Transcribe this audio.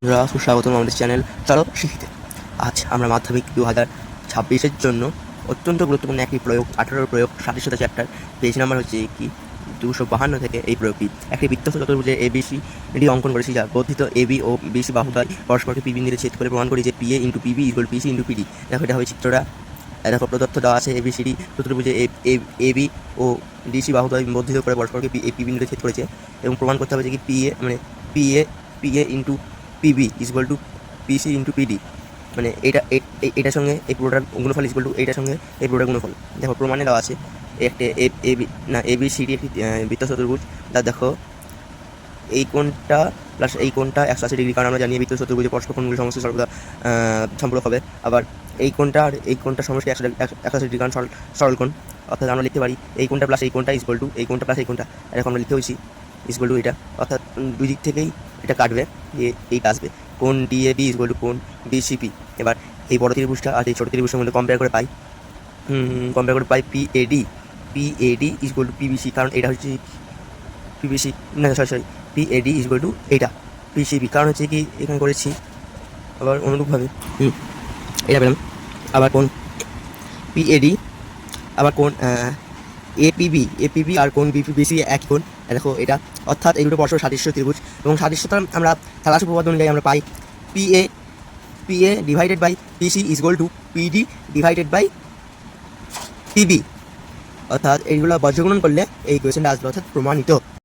সুস্বাগতম আমাদের চ্যানেল চলো শিখিতে। আজ আমরা মাধ্যমিক 2026-এর জন্য অত্যন্ত গুরুত্বপূর্ণ একটি প্রয়োগ 18 প্রয়োগ সাদৃশ্যতা চ্যাপ্টার পেজ নাম্বার হচ্ছে কি 252 থেকে এই প্রয়োগটি একটি বৃত্তস্থ চতুর্ভুজে এবিসি এটি অঙ্কন করেছি, যার বর্ধিত এবি ও বিসি বাহুদ্বয় পরস্পরকে পি বিন্দুতে ছেদ করে প্রমাণ করি যে পিএ ইন্টু পিবি ইকুয়াল পিসি ইন্টু পিডি। দেখো এটা হবে চিত্রটা। দেখো প্রদত্ত দেওয়া আছে এবিসিডি চতুর্ভুজে এবি ও ডিসি বাহুদ্বয় বর্ধিত করে পরস্পরকে পি বিন্দুতে ছেদ করেছে এবং প্রমাণ করতে হবে যে কি পিএ মানে PA into PB equal to PC into PD, মানে এটার সঙ্গে এই পুরোটার গুণফল ইকুয়াল টু এইটার সঙ্গে এই পুরোটার গুণফল। দেখো প্রমাণে দেওয়া আছে একটা এবিসিডি একটি বৃত্ত চতুর্ভুজ, তার দেখো এই কোণটা প্লাস এই কোণটা 180 ডিগ্রি, কারণ আমরা জানি বৃত্ত চতুর্ভুজে পরস্পর কোণগুলি সমস্ত সর্বদা সম্পূরক হবে। আবার এই কোণটা আর এই কোণটা সমস্ত 180 ডিগ্রি, কারণ সরল কোণ। অর্থাৎ আমরা লিখতে পারি এই কোণটা প্লাস এই কোণটা ইকুয়াল টু এই কোণটা প্লাস এই কোণটা, এরকম আমরা লিখতে হয়েছি ইকুয়াল টু এটা। অর্থাৎ দুই দিক থেকেই এটা কাটবে, এইটা আসবে কোণ ডিএবি ইকুয়াল টু কোণ বিসিপি। এবার এই বড় ত্রিভুজটা আর এই ছোটো ত্রিভুজের মধ্যে কম্পেয়ার করে পাই পিএডি ইকুয়াল টু পিবিসি, কারণ এটা হচ্ছে পিবিসি না সরি পিএডি ইকুয়াল টু এইটা পিসিবি, কারণ হচ্ছে কি এখানে করেছি। আবার অনুরূপভাবে এটা পেলাম। আবার কোণ পিএডি, আবার কোণ এপিবি আর কোণ বিসি এক কোণ। দেখো এটা, অর্থাৎ এই দুটো পরস্পর সাদৃশ্য ত্রিভুজ, এবং সাদৃশ্যতা আমরা থালাস উপপাদ্য অনুযায়ী আমরা পাই PA divided by PC equal to PD divided by PB. অর্থাৎ এইগুলো বজ্রগুণন করলে এই কোয়েশ্চেনটা আসবে, অর্থাৎ প্রমাণিত।